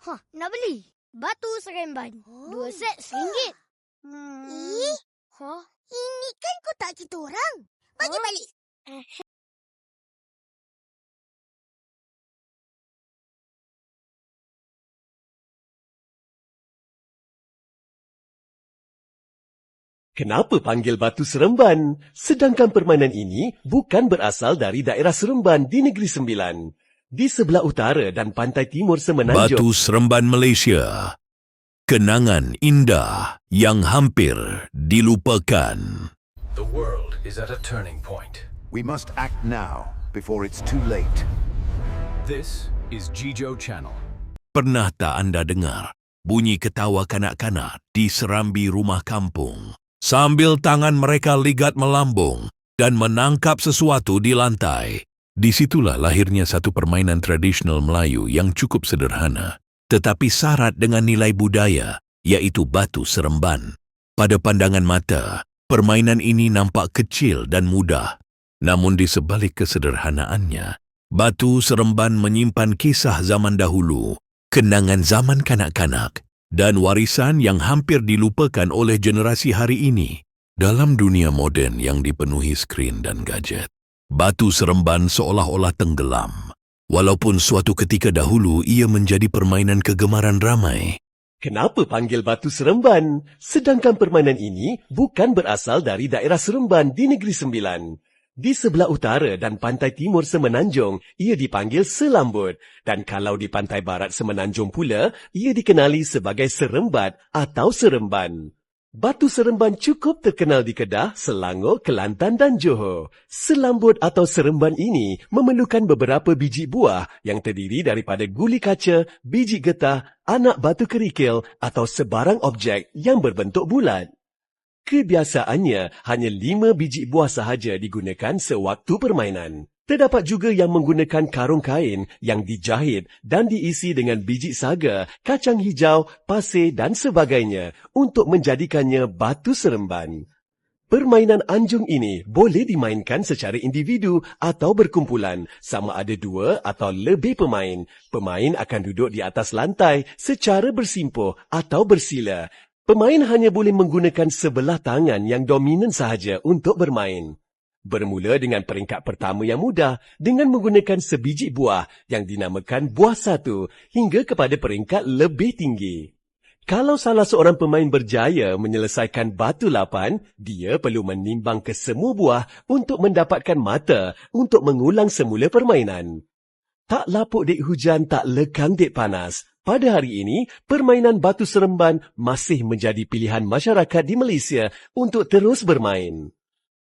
Nak beli? Batu seremban. 2 set RM1. Ini kan kotak kita orang. Bagi balik. Kenapa panggil Batu Seremban? Sedangkan permainan ini bukan berasal dari daerah Seremban di Negeri Sembilan. Di sebelah utara dan pantai timur Semenanjung. Batu Seremban Malaysia. Kenangan indah yang hampir dilupakan. The world is at a turning point. We must act now before it's too late. This is Jijo Channel. Pernah tak anda dengar bunyi ketawa kanak-kanak di serambi rumah kampung? Sambil tangan mereka ligat melambung dan menangkap sesuatu di lantai. Disitulah lahirnya satu permainan tradisional Melayu yang cukup sederhana, tetapi syarat dengan nilai budaya, yaitu Batu Seremban. Pada pandangan mata, permainan ini nampak kecil dan mudah. Namun di sebalik kesederhanaannya, Batu Seremban menyimpan kisah zaman dahulu, kenangan zaman kanak-kanak, dan warisan yang hampir dilupakan oleh generasi hari ini. Dalam dunia moden yang dipenuhi skrin dan gadget, Batu Seremban seolah-olah tenggelam. Walaupun suatu ketika dahulu ia menjadi permainan kegemaran ramai. Kenapa panggil Batu Seremban? Sedangkan permainan ini bukan berasal dari daerah Seremban di Negeri Sembilan. Di sebelah utara dan pantai timur Semenanjung, ia dipanggil Selambut. Dan kalau di pantai barat Semenanjung pula, ia dikenali sebagai Serembat atau Seremban. Batu Seremban cukup terkenal di Kedah, Selangor, Kelantan dan Johor. Selambut atau Seremban ini memerlukan beberapa biji buah yang terdiri daripada guli kaca, biji getah, anak batu kerikil atau sebarang objek yang berbentuk bulat. Kebiasaannya, hanya 5 biji buah sahaja digunakan sewaktu permainan. Terdapat juga yang menggunakan karung kain yang dijahit dan diisi dengan biji saga, kacang hijau, pasir dan sebagainya untuk menjadikannya Batu Seremban. Permainan anjung ini boleh dimainkan secara individu atau berkumpulan, sama ada 2 atau lebih pemain. Pemain akan duduk di atas lantai secara bersimpuh atau bersila. Pemain hanya boleh menggunakan sebelah tangan yang dominan sahaja untuk bermain. Bermula dengan peringkat pertama yang mudah dengan menggunakan sebiji buah yang dinamakan buah 1 hingga kepada peringkat lebih tinggi. Kalau salah seorang pemain berjaya menyelesaikan batu 8, dia perlu menimbang ke semua buah untuk mendapatkan mata untuk mengulang semula permainan. Tak lapuk dek hujan, tak lekang dek panas. Pada hari ini, permainan Batu Seremban masih menjadi pilihan masyarakat di Malaysia untuk terus bermain.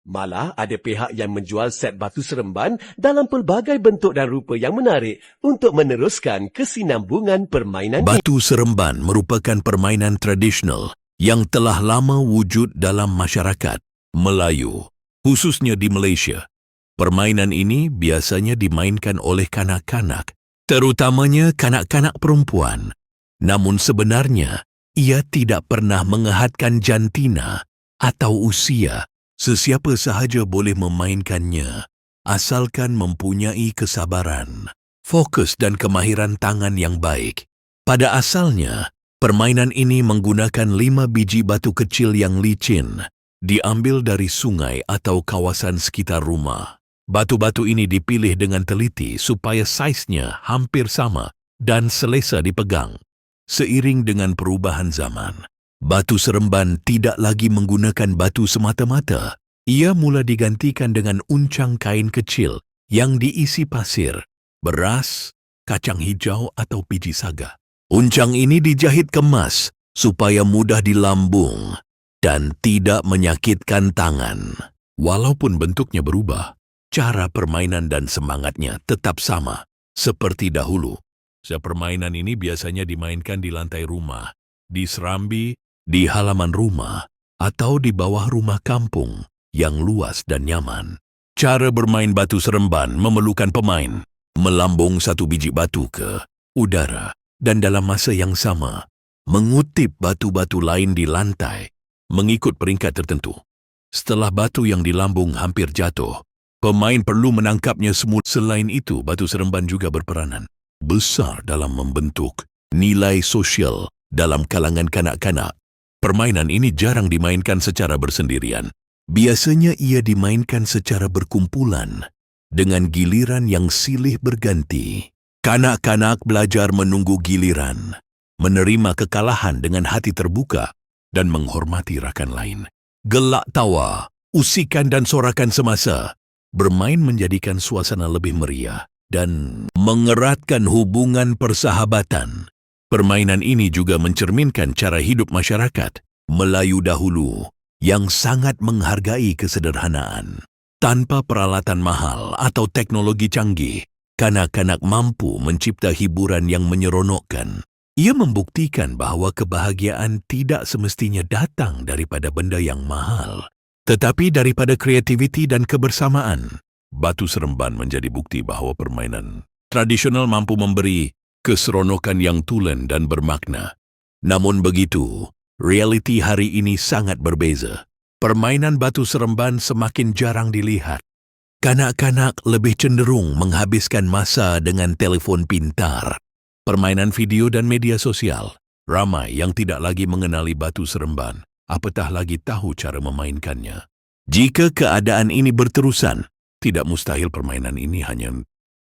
Malah ada pihak yang menjual set Batu Seremban dalam pelbagai bentuk dan rupa yang menarik untuk meneruskan kesinambungan permainan ini. Batu Seremban merupakan permainan tradisional yang telah lama wujud dalam masyarakat Melayu, khususnya di Malaysia. Permainan ini biasanya dimainkan oleh kanak-kanak, terutamanya kanak-kanak perempuan. Namun sebenarnya, ia tidak pernah mengehadkan jantina atau usia. Sesiapa sahaja boleh memainkannya, asalkan mempunyai kesabaran, fokus dan kemahiran tangan yang baik. Pada asalnya, permainan ini menggunakan 5 biji batu kecil yang licin, diambil dari sungai atau kawasan sekitar rumah. Batu-batu ini dipilih dengan teliti supaya saiznya hampir sama dan selesa dipegang. Seiring dengan perubahan zaman, Batu Seremban tidak lagi menggunakan batu semata-mata. Ia mula digantikan dengan uncang kain kecil yang diisi pasir, beras, kacang hijau atau biji saga. Uncang ini dijahit kemas supaya mudah dilambung dan tidak menyakitkan tangan. Walaupun bentuknya berubah, cara permainan dan semangatnya tetap sama seperti dahulu. Permainan ini biasanya dimainkan di lantai rumah, di serambi, di halaman rumah, atau di bawah rumah kampung yang luas dan nyaman. Cara bermain Batu Seremban memerlukan pemain melambung 1 biji batu ke udara dan dalam masa yang sama mengutip batu-batu lain di lantai mengikut peringkat tertentu. Setelah batu yang dilambung hampir jatuh, pemain perlu menangkapnya semula. Selain itu, Batu Seremban juga berperanan besar dalam membentuk nilai sosial dalam kalangan kanak-kanak. Permainan ini jarang dimainkan secara bersendirian. Biasanya ia dimainkan secara berkumpulan dengan giliran yang silih berganti. Kanak-kanak belajar menunggu giliran, menerima kekalahan dengan hati terbuka dan menghormati rakan lain. Gelak tawa, usikan dan sorakan semasa bermain menjadikan suasana lebih meriah dan mengeratkan hubungan persahabatan. Permainan ini juga mencerminkan cara hidup masyarakat Melayu dahulu yang sangat menghargai kesederhanaan. Tanpa peralatan mahal atau teknologi canggih, kanak-kanak mampu mencipta hiburan yang menyeronokkan. Ia membuktikan bahawa kebahagiaan tidak semestinya datang daripada benda yang mahal, tetapi daripada kreativiti dan kebersamaan. Batu Seremban menjadi bukti bahawa permainan tradisional mampu memberi keseronokan yang tulen dan bermakna. Namun begitu, realiti hari ini sangat berbeza. Permainan Batu Seremban semakin jarang dilihat. Kanak-kanak lebih cenderung menghabiskan masa dengan telefon pintar, permainan video dan media sosial. Ramai yang tidak lagi mengenali Batu Seremban, apatah lagi tahu cara memainkannya. Jika keadaan ini berterusan, tidak mustahil permainan ini hanya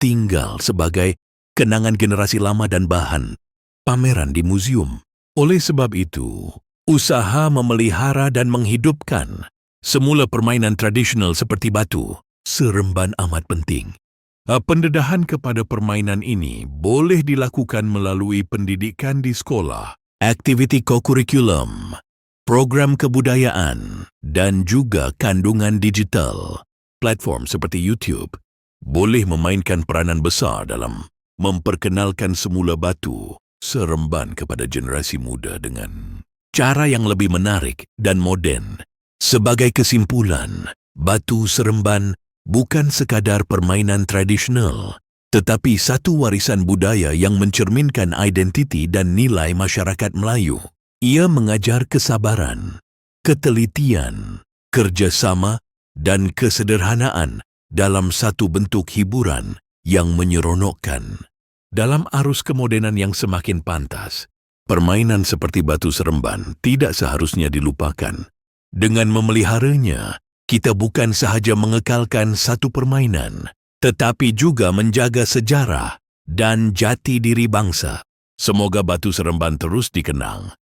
tinggal sebagai kenangan generasi lama dan bahan pameran di museum. Oleh sebab itu, usaha memelihara dan menghidupkan semula permainan tradisional seperti Batu Seremban amat penting. Pendedahan kepada permainan ini boleh dilakukan melalui pendidikan di sekolah, aktiviti kokurikulum, program kebudayaan, dan juga kandungan digital. Platform seperti YouTube boleh memainkan peranan besar dalam memperkenalkan semula Batu Seremban kepada generasi muda dengan cara yang lebih menarik dan moden. Sebagai kesimpulan, Batu Seremban bukan sekadar permainan tradisional, tetapi satu warisan budaya yang mencerminkan identiti dan nilai masyarakat Melayu. Ia mengajar kesabaran, ketelitian, kerjasama, dan kesederhanaan dalam satu bentuk hiburan yang menyeronokkan. Dalam arus kemodenan yang semakin pantas, permainan seperti Batu Seremban tidak seharusnya dilupakan. Dengan memeliharanya, kita bukan sahaja mengekalkan satu permainan, tetapi juga menjaga sejarah dan jati diri bangsa. Semoga Batu Seremban terus dikenang,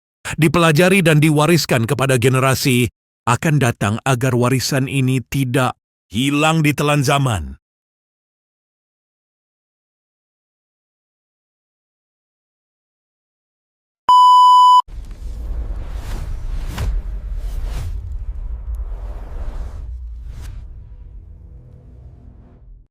dipelajari dan diwariskan kepada generasi akan datang agar warisan ini tidak hilang di telan zaman.